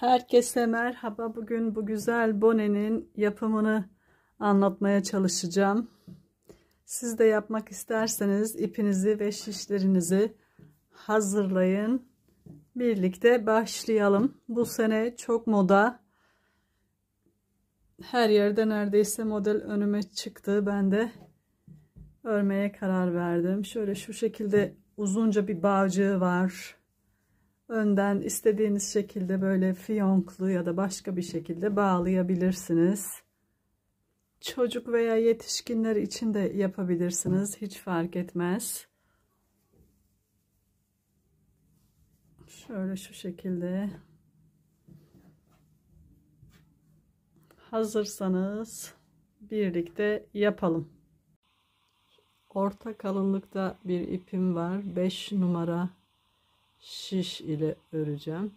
Herkese merhaba. Bugün bu güzel bonenin yapımını anlatmaya çalışacağım. Siz de yapmak isterseniz ipinizi ve şişlerinizi hazırlayın. Birlikte başlayalım. Bu sene çok moda. Her yerde neredeyse model önüme çıktı. Ben de örmeye karar verdim. Şöyle şu şekilde uzunca bir bağcığı var. Önden istediğiniz şekilde böyle fiyonklu ya da başka bir şekilde bağlayabilirsiniz. Çocuk veya yetişkinler için de yapabilirsiniz. Hiç fark etmez. Şöyle şu şekilde. Hazırsanız birlikte yapalım. Orta kalınlıkta bir ipim var. 5 numara şiş ile öreceğim.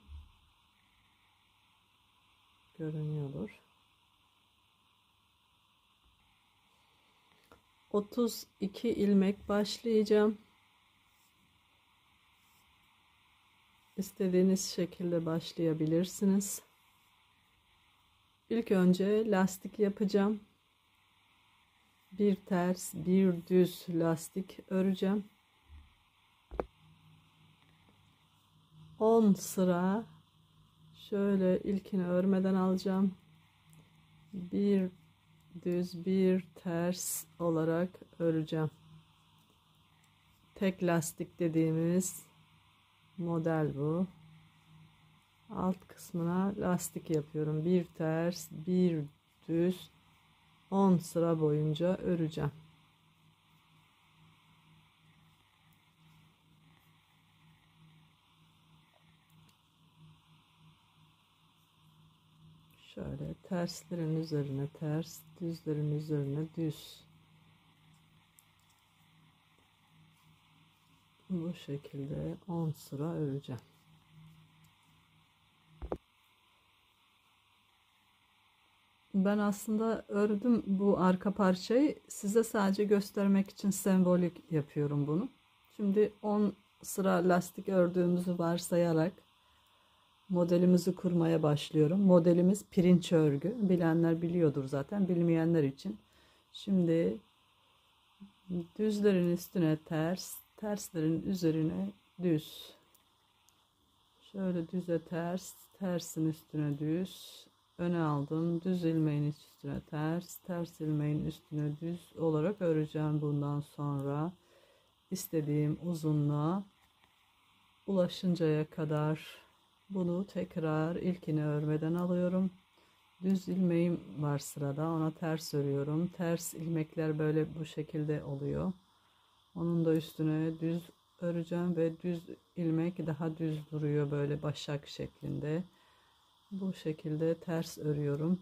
Görünüyordur. 32 ilmek başlayacağım. İstediğiniz şekilde başlayabilirsiniz. İlk önce lastik yapacağım. Bir ters, bir düz lastik öreceğim. 10 sıra şöyle ilkini örmeden alacağım. Bir düz, bir ters olarak öreceğim. Tek lastik dediğimiz model bu. Alt kısmına lastik yapıyorum. Bir ters, bir düz, 10 sıra boyunca öreceğim. Şöyle terslerin üzerine ters, düzlerin üzerine düz. Bu şekilde 10 sıra öreceğim. Ben aslında ördüm bu arka parçayı. Size sadece göstermek için sembolik yapıyorum bunu. Şimdi 10 sıra lastik ördüğümüzü varsayarak modelimizi kurmaya başlıyorum. Modelimiz pirinç örgü. Bilenler biliyordur zaten. Bilmeyenler için. Şimdi düzlerin üstüne ters, terslerin üzerine düz. Şöyle düze ters, tersin üstüne düz. Öne aldım. Düz ilmeğin üstüne ters, ters ilmeğin üstüne düz olarak öreceğim bundan sonra. İstediğim uzunluğa ulaşıncaya kadar. Bunu tekrar ilkini örmeden alıyorum. Düz ilmeğim var sırada, ona ters örüyorum. Ters ilmekler böyle bu şekilde oluyor. Onun da üstüne düz öreceğim ve düz ilmek daha düz duruyor böyle başak şeklinde. Bu şekilde ters örüyorum.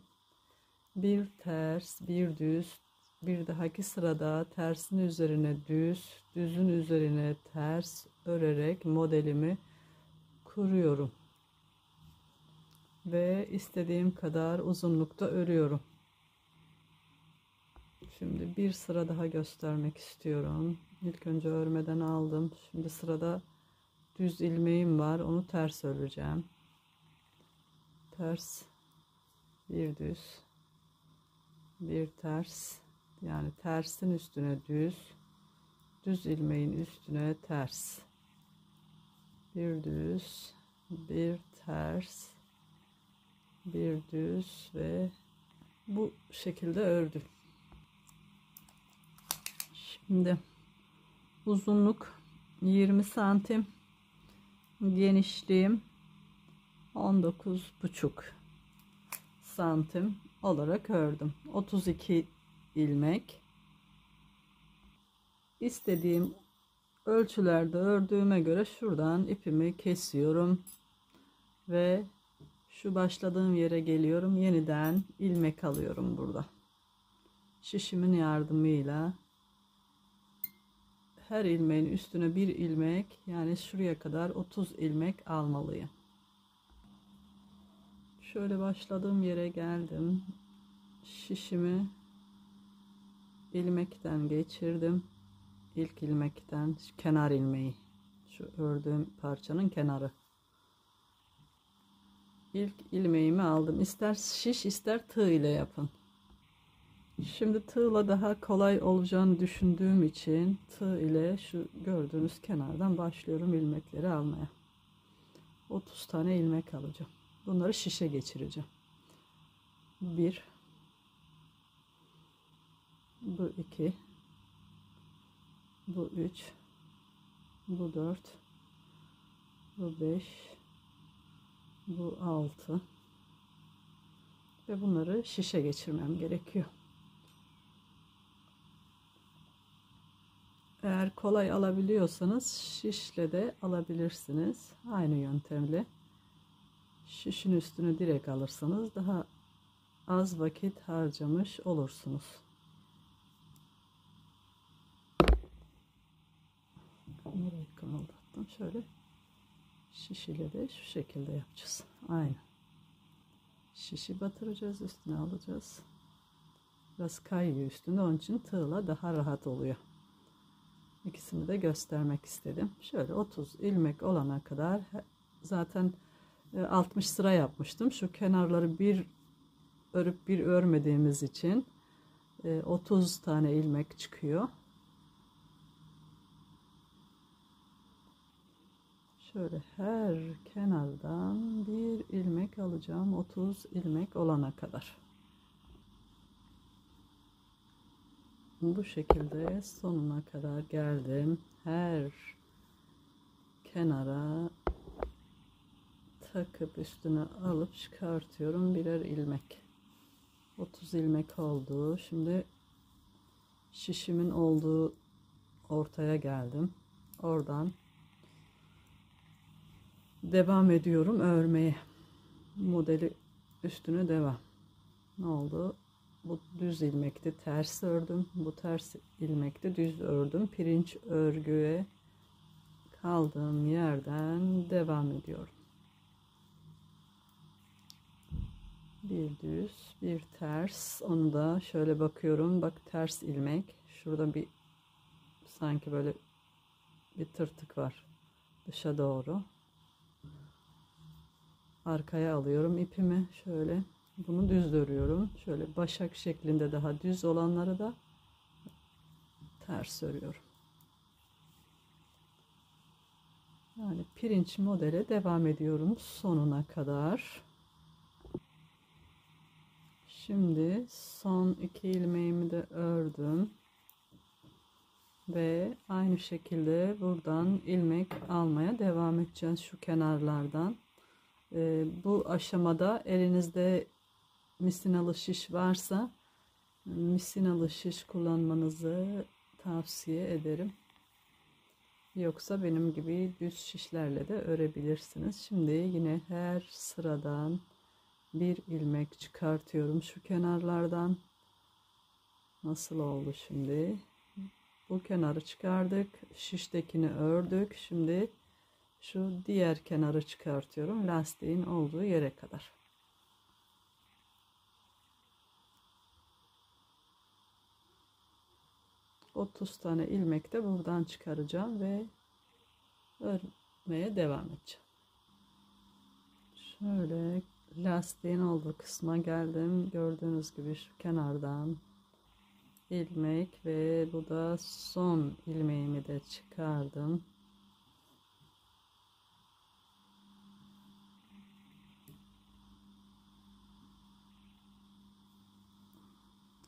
Bir ters, bir düz, bir dahaki sırada tersin üzerine düz, düzün üzerine ters örerek modelimi kuruyorum. Ve istediğim kadar uzunlukta örüyorum. Şimdi bir sıra daha göstermek istiyorum. İlk önce örmeden aldım. Şimdi sırada düz ilmeğim var. Onu ters öreceğim. Ters, bir düz, bir ters. Yani tersin üstüne düz, düz ilmeğin üstüne ters. Bir düz, bir ters, bir düz ve bu şekilde ördüm. Şimdi uzunluk 20 santim, genişliğim 19,5 santim olarak ördüm. 32 ilmek. İstediğim ölçülerde ördüğüme göre şuradan ipimi kesiyorum ve şu başladığım yere geliyorum. Yeniden ilmek alıyorum burada. Şişimin yardımıyla her ilmeğin üstüne bir ilmek, yani şuraya kadar 30 ilmek almalıyım. Şöyle başladığım yere geldim. Şişimi ilmekten geçirdim. İlk ilmekten kenar ilmeği. Şu ördüğüm parçanın kenarı. İlk ilmeğimi aldım. İster şiş ister tığ ile yapın. Şimdi tığla daha kolay olacağını düşündüğüm için tığ ile şu gördüğünüz kenardan başlıyorum ilmekleri almaya. 30 tane ilmek alacağım. Bunları şişe geçireceğim. 1, bu 2, bu 3, bu 4, bu 5, bu 6 ve bunları şişe geçirmem gerekiyor. Eğer kolay alabiliyorsanız şişle de alabilirsiniz. Aynı yöntemle. Şişin üstüne direkt alırsanız daha az vakit harcamış olursunuz. Nereye kımıldattım? Şöyle şiş ile de şu şekilde yapacağız. Aynı. Şişi batıracağız, üstüne alacağız. Biraz kayıyor üstünde, onun için tığla daha rahat oluyor. İkisini de göstermek istedim. Şöyle 30 ilmek olana kadar zaten 60 sıra yapmıştım. Şu kenarları bir örüp bir örmediğimiz için 30 tane ilmek çıkıyor. Şöyle her kenardan bir ilmek alacağım 30 ilmek olana kadar. Bu şekilde sonuna kadar geldim. Her kenara takıp üstüne alıp çıkartıyorum birer ilmek. 30 ilmek oldu. Şimdi şişimin olduğu ortaya geldim. Oradan devam ediyorum örmeye. Modeli üstüne devam. Ne oldu? Bu düz ilmekte ters ördüm. Bu ters ilmekte düz ördüm. Pirinç örgüye kaldığım yerden devam ediyorum. Bir düz, bir ters. Onu da şöyle bakıyorum. Bak ters ilmek. Şurada bir sanki böyle bir tırtık var. Dışa doğru. Arkaya alıyorum ipimi. Şöyle bunu düz örüyorum. Şöyle başak şeklinde daha düz olanları da ters örüyorum. Yani pirinç modele devam ediyorum sonuna kadar. Şimdi son 2 ilmeğimi de ördüm. Ve aynı şekilde buradan ilmek almaya devam edeceğiz şu kenarlardan. Bu aşamada elinizde misinalı şiş varsa misinalı şiş kullanmanızı tavsiye ederim. Yoksa benim gibi düz şişlerle de örebilirsiniz. Şimdi yine her sıradan bir ilmek çıkartıyorum şu kenarlardan. Nasıl oldu şimdi? Bu kenarı çıkardık. Şiştekini ördük. Şimdi şu diğer kenarı çıkartıyorum. Lastiğin olduğu yere kadar. ...30 tane ilmek de buradan çıkaracağım ve örmeye devam edeceğim. Şöyle lastiğin olduğu kısma geldim. Gördüğünüz gibi şu kenardan ilmek ve bu da son ilmeğimi de çıkardım.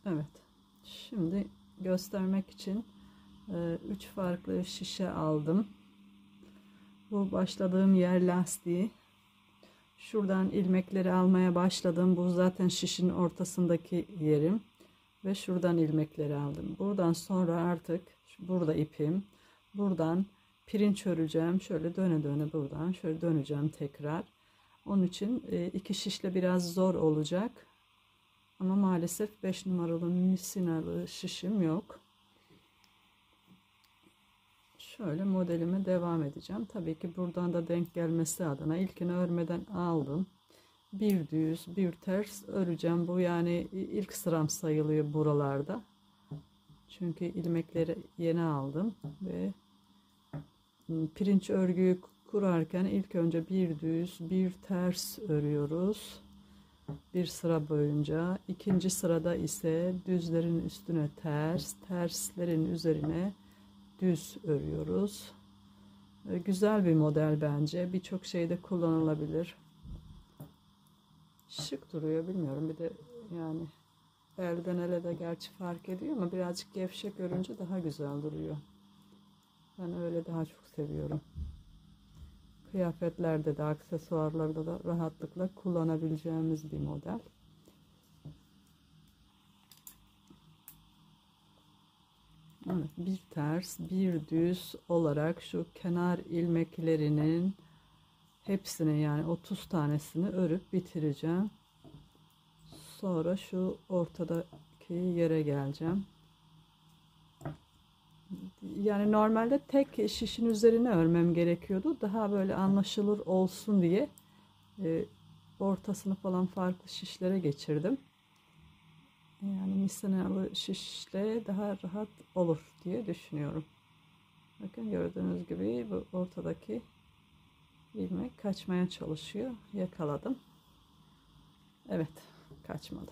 Evet. Şimdi göstermek için 3 farklı şişe aldım. Bu başladığım yer lastiği. Şuradan ilmekleri almaya başladım. Bu zaten şişin ortasındaki yerim. Ve şuradan ilmekleri aldım. Buradan sonra artık burada ipim. Buradan pirinç öreceğim. Şöyle döne döne buradan. Şöyle döneceğim tekrar. Onun için 2 şişle biraz zor olacak. Ama maalesef 5 numaralı misinalı şişim yok. Şöyle modelime devam edeceğim. Tabii ki buradan da denk gelmesi adına ilkini örmeden aldım. Bir düz, bir ters öreceğim. Bu yani ilk sıram sayılıyor buralarda. Çünkü ilmekleri yeni aldım ve pirinç örgüyü kurarken ilk önce bir düz bir ters örüyoruz. Bir sıra boyunca. İkinci sırada ise düzlerin üstüne ters, terslerin üzerine düz örüyoruz. Güzel bir model bence. Birçok şeyde kullanılabilir. Şık duruyor, bilmiyorum. Bir de yani elden ele de gerçi fark ediyor ama birazcık gevşek örünce daha güzel duruyor. Ben öyle daha çok seviyorum. Kıyafetlerde de, aksesuarlarda da rahatlıkla kullanabileceğimiz bir model. Evet, bir ters, bir düz olarak şu kenar ilmeklerinin hepsini, yani 30 tanesini örüp bitireceğim. Sonra şu ortadaki yere geleceğim. Yani normalde tek şişin üzerine örmem gerekiyordu. Daha böyle anlaşılır olsun diye ortasını falan farklı şişlere geçirdim. Yani misinalı şişle daha rahat olur diye düşünüyorum. Bakın gördüğünüz gibi bu ortadaki ilmek kaçmaya çalışıyor. Yakaladım. Evet, kaçmadı.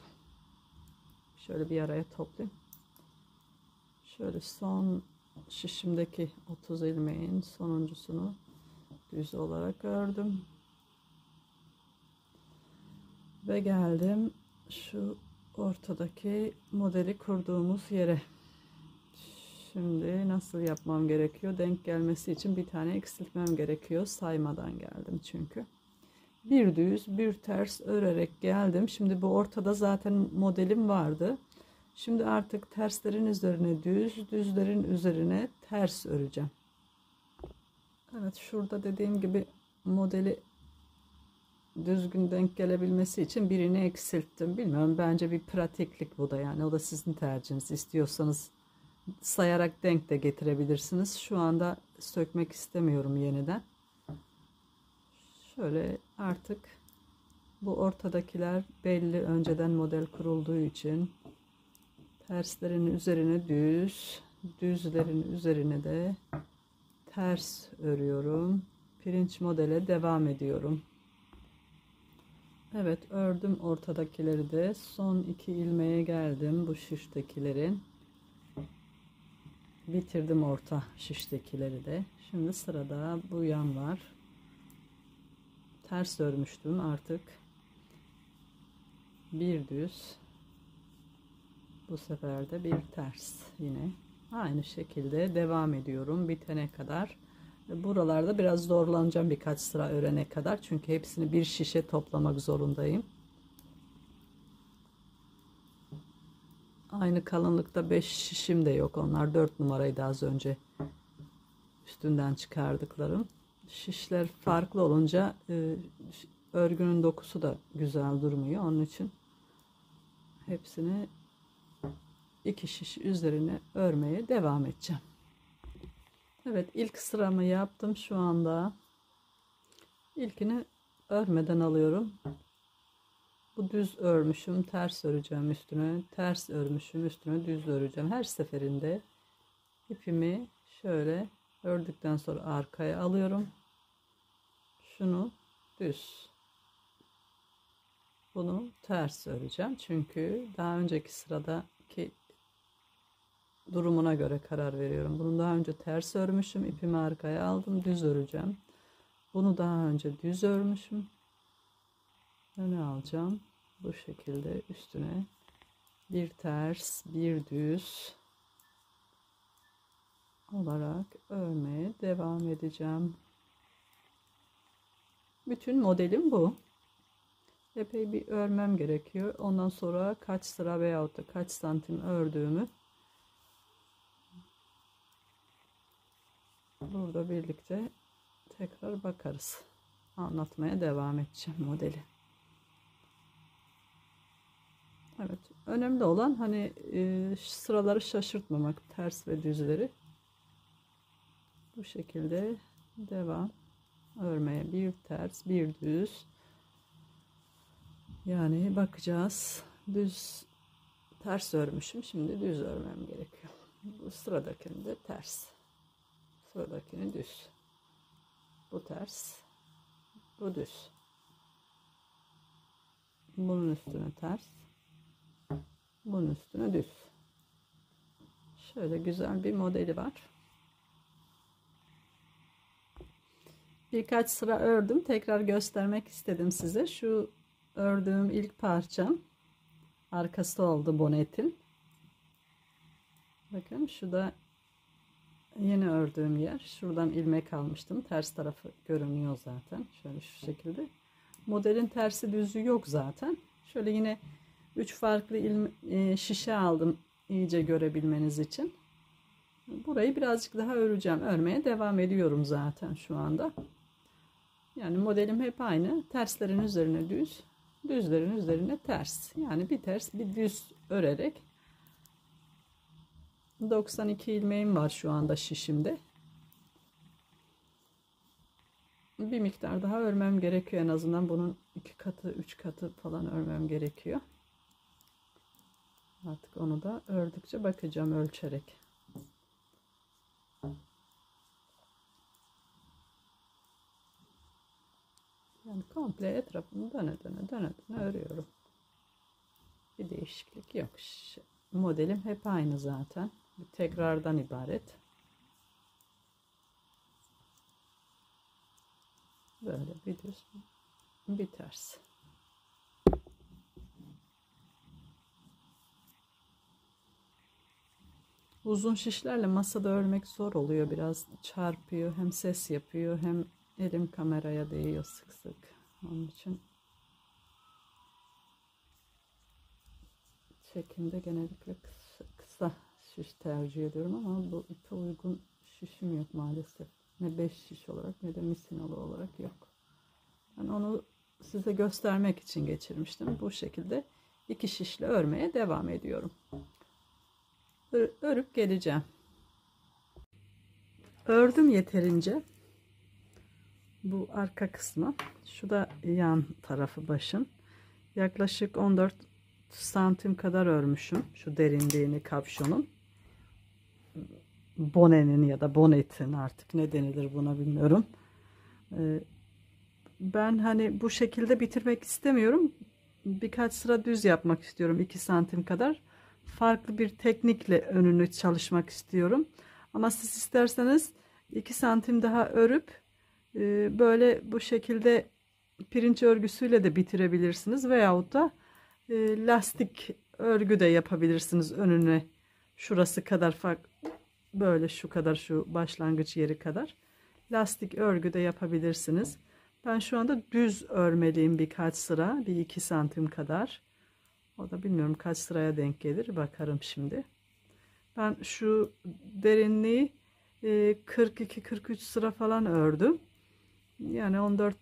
Şöyle bir araya toplayayım. Şöyle son şişimdeki 30 ilmeğin sonuncusunu düz olarak ördüm. Ve geldim şu ortadaki modeli kurduğumuz yere. Şimdi nasıl yapmam gerekiyor? Denk gelmesi için bir tane eksiltmem gerekiyor. Saymadan geldim çünkü. Bir düz, bir ters örerek geldim. Şimdi bu ortada zaten modelim vardı. Şimdi artık terslerin üzerine düz, düzlerin üzerine ters öreceğim. Evet, şurada dediğim gibi modeli düzgün denk gelebilmesi için birini eksilttim. Bilmiyorum, bence bir pratiklik bu da, yani o da sizin tercihiniz. İstiyorsanız sayarak denk de getirebilirsiniz. Şu anda sökmek istemiyorum yeniden. Şöyle artık bu ortadakiler belli, önceden model kurulduğu için terslerin üzerine düz, düzlerin üzerine de ters örüyorum. Pirinç modele devam ediyorum. Evet, ördüm ortadakileri de. Son iki ilmeğe geldim bu şiştekilerin. Bitirdim orta şiştekileri de. Şimdi sırada bu yan var. Ters örmüştüm, artık bir düz, bu sefer de bir ters, yine aynı şekilde devam ediyorum bitene kadar. Buralarda biraz zorlanacağım birkaç sıra örene kadar, çünkü hepsini bir şişe toplamak zorundayım. Aynı kalınlıkta 5 şişim de yok, onlar 4 numaraydı az önce üstünden çıkardıklarım. Şişler farklı olunca örgünün dokusu da güzel durmuyor, onun için hepsini iki şiş üzerine örmeye devam edeceğim. Evet, ilk sıramı yaptım şu anda. İlkini örmeden alıyorum. Bu düz örmüşüm, ters öreceğim üstüne, ters örmüşüm üstüne düz öreceğim. Her seferinde ipimi şöyle ördükten sonra arkaya alıyorum. Şunu düz, bunu ters öreceğim. Çünkü daha önceki sıradaki durumuna göre karar veriyorum. Bunu daha önce ters örmüşüm, ipimi arkaya aldım, düz öreceğim. Bunu daha önce düz örmüşüm, öne alacağım. Bu şekilde üstüne bir ters, bir düz olarak örmeye devam edeceğim. Bütün modelim bu. Epey bir örmem gerekiyor. Ondan sonra kaç sıra veyahut da kaç santim ördüğümü burada birlikte tekrar bakarız. Anlatmaya devam edeceğim modeli. Evet, önemli olan hani sıraları şaşırtmamak, ters ve düzleri. Bu şekilde devam örmeye, bir ters bir düz, yani bakacağız. Düz, ters örmüşüm, şimdi düz örmem gerekiyor. Bu sıradakini de ters, sıradakini düz. Bu ters. Bu düz. Bunun üstüne ters. Bunun üstüne düz. Şöyle güzel bir modeli var. Birkaç sıra ördüm. Tekrar göstermek istedim size. Şu ördüğüm ilk parçam arkası oldu bonetin. Bakın şu da yeni ördüğüm yer. Şuradan ilmek almıştım. Ters tarafı görünüyor zaten. Şöyle şu şekilde. Modelin tersi düzü yok zaten. Şöyle yine 3 farklı şişe aldım iyice görebilmeniz için. Burayı birazcık daha öreceğim. Örmeye devam ediyorum zaten şu anda. Yani modelim hep aynı. Terslerin üzerine düz, düzlerin üzerine ters. Yani bir ters bir düz örerek 92 ilmeğim var şu anda şişimde. Bir miktar daha örmem gerekiyor, en azından bunun 2 katı 3 katı falan örmem gerekiyor. Artık onu da ördükçe bakacağım ölçerek. Yani komple etrafını döne döne örüyorum. Bir değişiklik yok. Modelim hep aynı zaten. Bir tekrardan ibaret. Böyle bir düz, bir ters. Uzun şişlerle masada örmek zor oluyor. Biraz çarpıyor, hem ses yapıyor, hem elim kameraya değiyor sık sık. Onun için çekimde genellikle kısa şiş tercih ediyorum ama bu ipe uygun şişim yok maalesef. Ne 5 şiş olarak ne de misinalı olarak yok. Ben onu size göstermek için geçirmiştim. Bu şekilde 2 şişle örmeye devam ediyorum. Örüp geleceğim. Ördüm yeterince. Bu arka kısmı. Şu da yan tarafı başın. Yaklaşık 14 santim kadar örmüşüm. Şu derinliğini kapşonun. Bonenin ya da bonetin, artık ne denilir buna bilmiyorum. Ben hani bu şekilde bitirmek istemiyorum. Birkaç sıra düz yapmak istiyorum. 2 santim kadar. Farklı bir teknikle önünü çalışmak istiyorum. Ama siz isterseniz 2 santim daha örüp böyle bu şekilde pirinç örgüsüyle de bitirebilirsiniz. Veyahut da lastik örgü de yapabilirsiniz önüne. Şurası kadar fark, böyle şu kadar, şu başlangıç yeri kadar. Lastik örgü de yapabilirsiniz. Ben şu anda düz örmeliyim birkaç sıra. Bir 2 santim kadar. O da bilmiyorum kaç sıraya denk gelir. Bakarım şimdi. Ben şu derinliği 42-43 sıra falan ördüm. Yani 14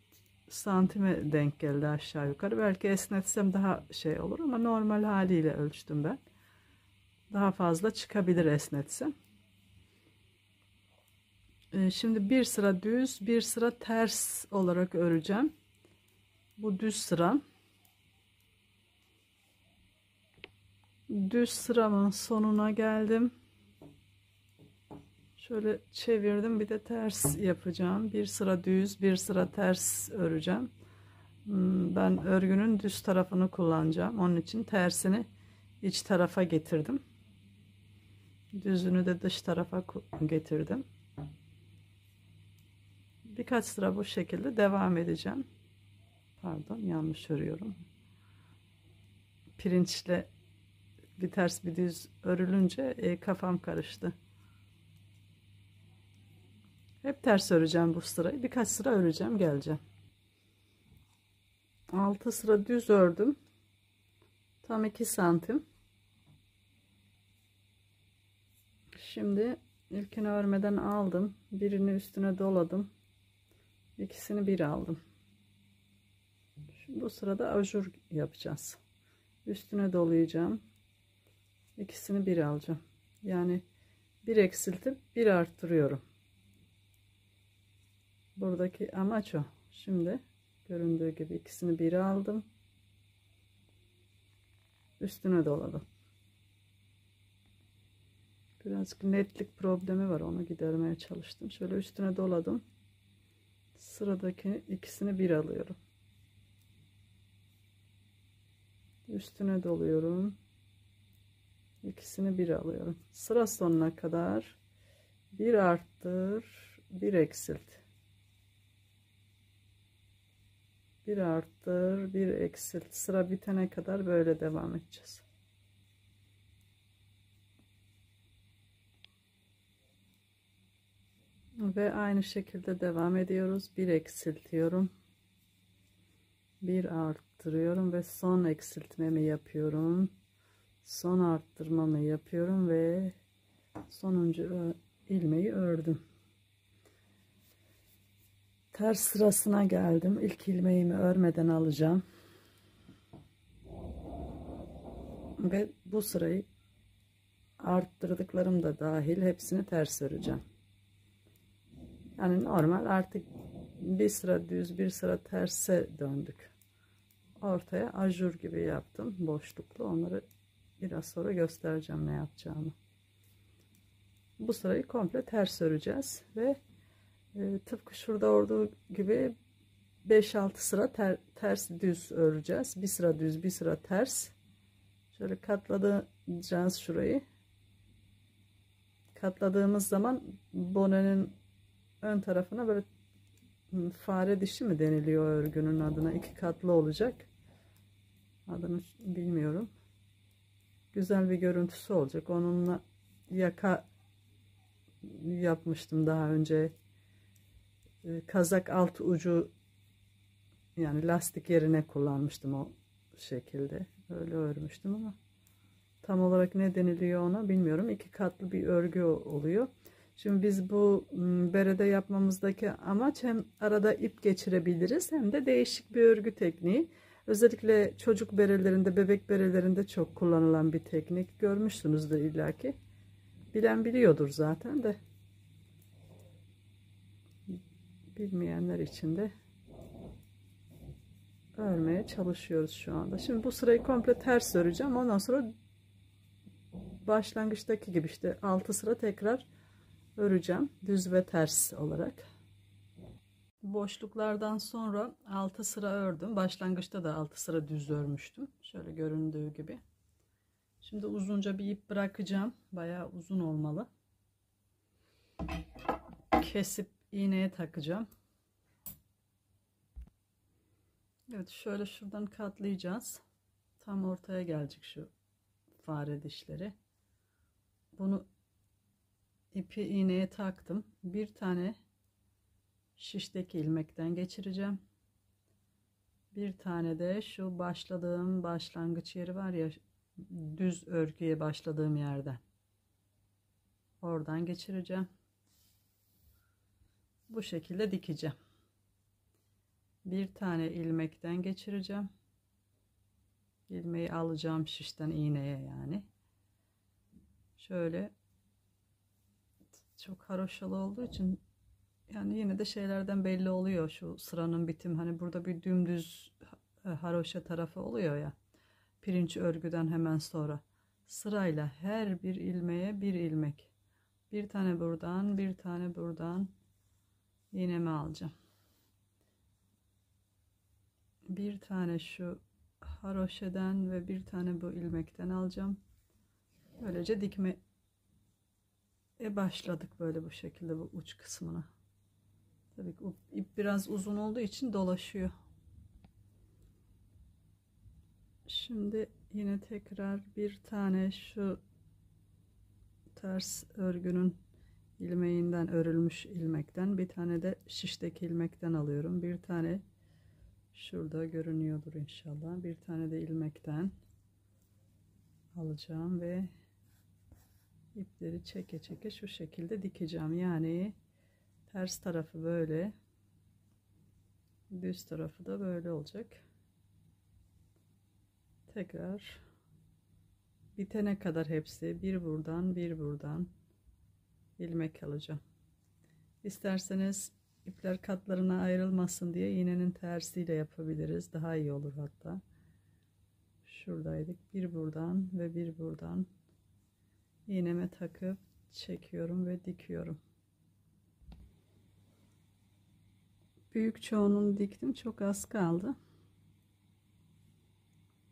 santime denk geldi aşağı yukarı. Belki esnetsem daha şey olur ama normal haliyle ölçtüm ben. Daha fazla çıkabilir esnetsem. Şimdi bir sıra düz, bir sıra ters olarak öreceğim. Bu düz sıram. Düz sıramın sonuna geldim. Şöyle çevirdim, bir de ters yapacağım. Bir sıra düz, bir sıra ters öreceğim. Ben örgünün düz tarafını kullanacağım. Onun için tersini iç tarafa getirdim. Düzünü de dış tarafa getirdim. Birkaç sıra bu şekilde devam edeceğim. Pardon, yanlış örüyorum. Pirinçle bir ters bir düz örülünce kafam karıştı. Hep ters öreceğim bu sırayı. Birkaç sıra öreceğim, geleceğim. 6 sıra düz ördüm. Tam 2 santim. Şimdi ilkini örmeden aldım. Birini üstüne doladım. İkisini bir aldım. Şimdi bu sırada ajur yapacağız. Üstüne dolayacağım. İkisini bir alacağım. Yani bir eksiltip bir arttırıyorum. Buradaki amaç o. Şimdi göründüğü gibi ikisini bir aldım. Üstüne doladım. Birazcık netlik problemi var. Onu gidermeye çalıştım. Şöyle üstüne doladım. Sıradaki ikisini bir alıyorum. Üstüne doluyorum. İkisini bir alıyorum. Sıra sonuna kadar bir arttır, bir eksilt. Bir arttır, bir eksilt. Sıra bitene kadar böyle devam edeceğiz. Ve aynı şekilde devam ediyoruz. Bir eksiltiyorum. Bir arttırıyorum ve son eksiltmemi yapıyorum. Son arttırmamı yapıyorum ve sonuncu ilmeği ördüm. Ters sırasına geldim. İlk ilmeğimi örmeden alacağım. Ve bu sırayı arttırdıklarım da dahil hepsini ters öreceğim. Yani normal artık bir sıra düz bir sıra terse döndük. Ortaya ajur gibi yaptım. Boşluklu. Onları biraz sonra göstereceğim ne yapacağımı. Bu sırayı komple ters öreceğiz. Ve tıpkı şurada olduğu gibi 5-6 sıra ters düz öreceğiz. Bir sıra düz bir sıra ters. Şöyle katlayacağız şurayı. Katladığımız zaman bonenin ön tarafına böyle fare dişi mi deniliyor örgünün adına, 2 katlı olacak. Adını bilmiyorum. Güzel bir görüntüsü olacak. Onunla yaka yapmıştım daha önce. Kazak alt ucu, yani lastik yerine kullanmıştım o şekilde. Öyle örmüştüm ama tam olarak ne deniliyor ona bilmiyorum. 2 katlı bir örgü oluyor. Şimdi biz bu berede yapmamızdaki amaç hem arada ip geçirebiliriz hem de değişik bir örgü tekniği. Özellikle çocuk berelerinde, bebek berelerinde çok kullanılan bir teknik. Görmüşsünüzdür illaki. Bilen biliyordur zaten de. Bilmeyenler için de örmeye çalışıyoruz şu anda. Şimdi bu sırayı komple ters öreceğim. Ondan sonra başlangıçtaki gibi işte 6 sıra tekrar öreceğim. Düz ve ters olarak. Boşluklardan sonra 6 sıra ördüm. Başlangıçta da 6 sıra düz örmüştüm. Şöyle göründüğü gibi. Şimdi uzunca bir ip bırakacağım. Bayağı uzun olmalı. Kesip iğneye takacağım. Evet, şöyle şuradan katlayacağız. Tam ortaya gelecek şu fare dişleri. Bunu ipi iğneye taktım. Bir tane şişteki ilmekten geçireceğim. Bir tane de şu başladığım başlangıç yeri var ya, düz örgüye başladığım yerden. Oradan geçireceğim. Bu şekilde dikeceğim. Bir tane ilmekten geçireceğim. İlmeği alacağım şişten iğneye yani. Şöyle çok haroşalı olduğu için yani yine de şeylerden belli oluyor şu sıranın bitim. Hani burada bir dümdüz haroşa tarafı oluyor ya. Pirinç örgüden hemen sonra sırayla her bir ilmeğe bir ilmek. Bir tane buradan, bir tane buradan iğnemi alacağım. Bir tane şu haroşeden ve bir tane bu ilmekten alacağım. Böylece dikme başladık böyle bu şekilde bu uç kısmına. Tabii ki ip biraz uzun olduğu için dolaşıyor. Şimdi yine tekrar bir tane şu ters örgünün ilmeğinden örülmüş ilmekten, bir tane de şişteki ilmekten alıyorum. Bir tane şurada görünüyordur inşallah. Bir tane de ilmekten alacağım ve ipleri çeke çeke şu şekilde dikeceğim. Yani ters tarafı böyle, düz tarafı da böyle olacak. Tekrar bitene kadar hepsi bir buradan bir buradan ilmek alacağım. İsterseniz ipler katlarına ayrılmasın diye iğnenin tersiyle yapabiliriz. Daha iyi olur hatta. Şuradaydık. Bir buradan ve bir buradan iğneme takıp çekiyorum ve dikiyorum. Büyük çoğunluğunu diktim. Çok az kaldı.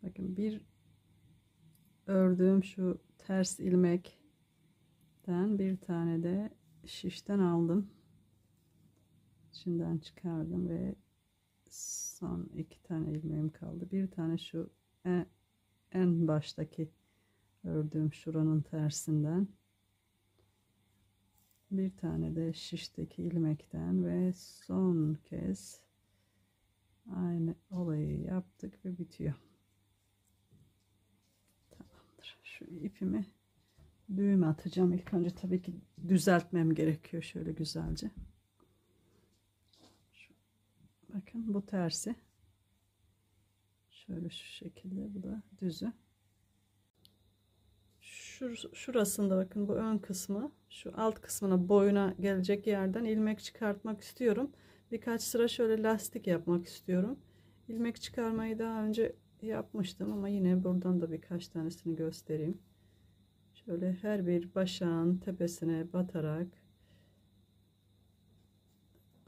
Bakın bir ördüğüm şu ters ilmekten bir tane de şişten aldım. İçinden çıkardım ve son 2 tane ilmeğim kaldı. Bir tane şu en baştaki ördüğüm şuranın tersinden. Bir tane de şişteki ilmekten ve son kez aynı olayı yaptık ve bitiyor. Tamamdır. Şu ipimi düğüm atacağım. İlk önce tabii ki düzeltmem gerekiyor şöyle güzelce. Bakın bu tersi. Şöyle şu şekilde, bu da düzü. Şurasında bakın, bu ön kısmı, şu alt kısmına, boyuna gelecek yerden ilmek çıkartmak istiyorum. Birkaç sıra şöyle lastik yapmak istiyorum. İlmek çıkarmayı daha önce yapmıştım ama yine buradan da birkaç tanesini göstereyim. Şöyle her bir başağın tepesine batarak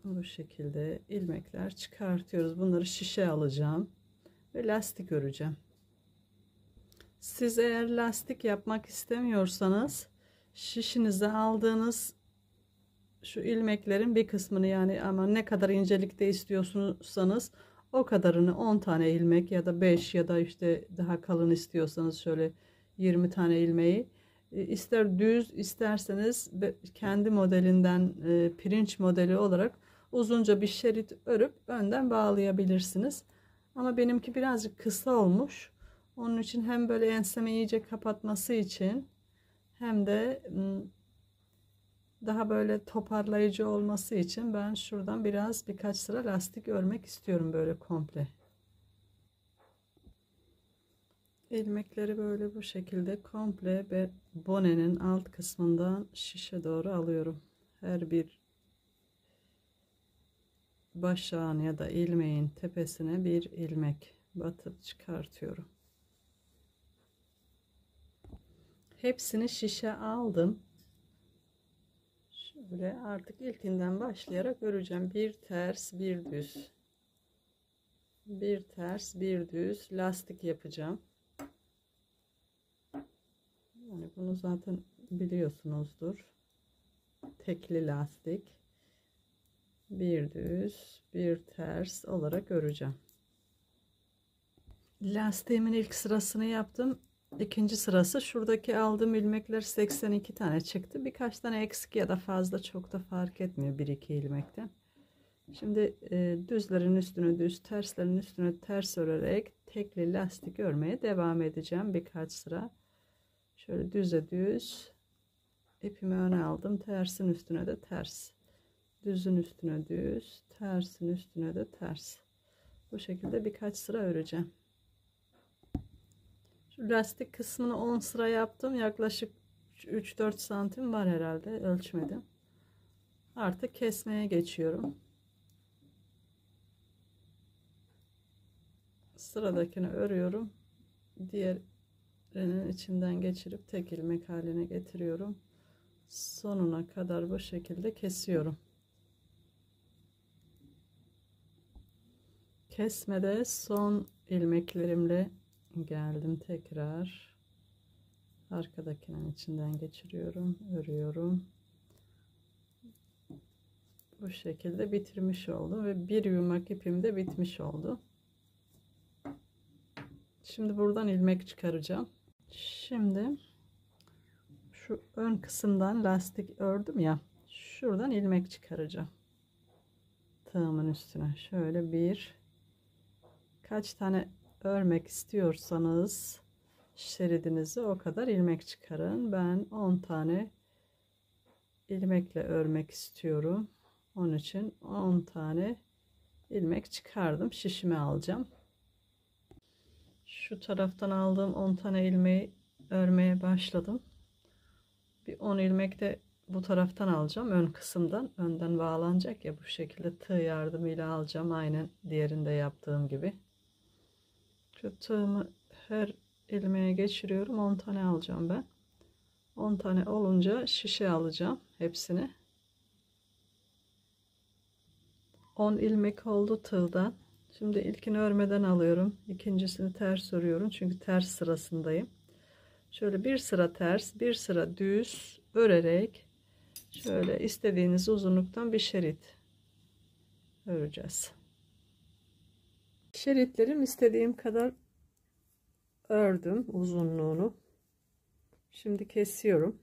bu şekilde ilmekler çıkartıyoruz. Bunları şişe alacağım ve lastik öreceğim. Siz eğer lastik yapmak istemiyorsanız şişinize aldığınız şu ilmeklerin bir kısmını, yani ama ne kadar incelikte istiyorsanız o kadarını, 10 tane ilmek ya da 5 ya da işte daha kalın istiyorsanız şöyle 20 tane ilmeği, ister düz isterseniz kendi modelinden pirinç modeli olarak uzunca bir şerit örüp önden bağlayabilirsiniz. Ama benimki birazcık kısa olmuş. Onun için hem böyle ensemi iyice kapatması için hem de daha böyle toparlayıcı olması için ben şuradan birkaç sıra lastik örmek istiyorum, böyle komple. İlmekleri böyle bu şekilde komple ve bonenin alt kısmından şişe doğru alıyorum. Her bir başağın ya da ilmeğin tepesine bir ilmek batıp çıkartıyorum. Hepsini şişe aldım. Şöyle artık ilkinden başlayarak öreceğim. Bir ters, bir düz. Bir ters, bir düz lastik yapacağım. Yani bunu zaten biliyorsunuzdur. Tekli lastik. Bir düz, bir ters olarak öreceğim. Lastiğimin ilk sırasını yaptım. İkinci sırası, şuradaki aldığım ilmekler 82 tane çıktı. Birkaç tane eksik ya da fazla, çok da fark etmiyor 1-2 ilmekten. Şimdi düzlerin üstüne düz, terslerin üstüne ters örerek tekli lastik örmeye devam edeceğim birkaç sıra. Şöyle düze düz ipimi öne aldım, tersin üstüne de ters, düzün üstüne düz, tersin üstüne de ters. Bu şekilde birkaç sıra öreceğim. Şu lastik kısmını 10 sıra yaptım. Yaklaşık 3-4 santim var herhalde, ölçmedim. Artık kesmeye geçiyorum. Sıradakini örüyorum. Diğerinin içinden geçirip tek ilmek haline getiriyorum. Sonuna kadar bu şekilde kesiyorum. Kesmede son ilmeklerimle geldim tekrar. Arkadakinin içinden geçiriyorum, örüyorum. Bu şekilde bitirmiş oldum ve bir yumak ipim de bitmiş oldu. Şimdi buradan ilmek çıkaracağım. Şimdi şu ön kısımdan lastik ördüm ya, şuradan ilmek çıkaracağım. Tığımın üstüne şöyle kaç tane örmek istiyorsanız şeridinizi o kadar ilmek çıkarın. Ben 10 tane ilmekle örmek istiyorum. Onun için 10 tane ilmek çıkardım. Şişime alacağım. Şu taraftan aldığım 10 tane ilmeği örmeye başladım. Bir 10 ilmek de bu taraftan alacağım. Ön kısımdan, önden bağlanacak ya, bu şekilde tığ yardımıyla alacağım. Aynen diğerinde yaptığım gibi. Şu tığımı her ilmeğe geçiriyorum. 10 tane alacağım ben. 10 tane olunca şişe alacağım hepsini. 10 ilmek oldu tığdan. Şimdi ilkini örmeden alıyorum. İkincisini ters örüyorum. Çünkü ters sırasındayım. Şöyle bir sıra ters, bir sıra düz örerek şöyle istediğiniz uzunluktan bir şerit öreceğiz. Şeritlerim istediğim kadar ördüm uzunluğunu. Şimdi kesiyorum.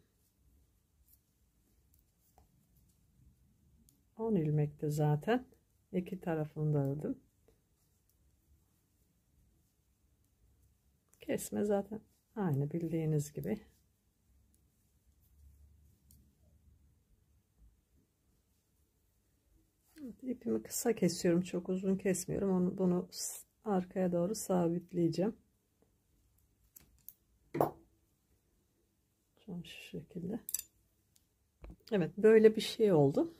10 ilmekti zaten. İki tarafını da ördüm. Kesme zaten aynı bildiğiniz gibi. İpimi kısa kesiyorum. Çok uzun kesmiyorum. Bunu arkaya doğru sabitleyeceğim. Şu şekilde. Evet, böyle bir şey oldu.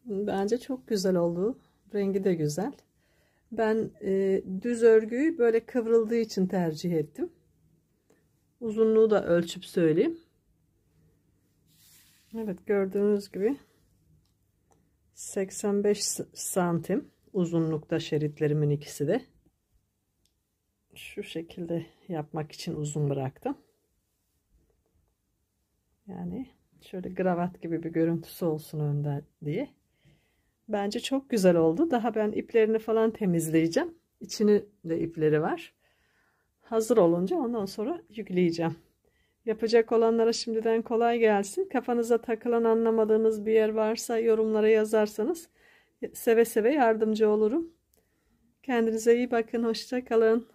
Bence çok güzel oldu. Rengi de güzel. Ben düz örgüyü böyle kıvrıldığı için tercih ettim. Uzunluğu da ölçüp söyleyeyim. Evet, gördüğünüz gibi 85 santim uzunlukta şeritlerimin ikisi de. Şu şekilde yapmak için uzun bıraktım. Yani şöyle gravat gibi bir görüntüsü olsun önden diye. Bence çok güzel oldu. Daha ben iplerini falan temizleyeceğim. İçini de ipleri var. Hazır olunca ondan sonra yükleyeceğim. Yapacak olanlara şimdiden kolay gelsin. Kafanıza takılan anlamadığınız bir yer varsa yorumlara yazarsanız seve seve yardımcı olurum. Kendinize iyi bakın. Hoşça kalın.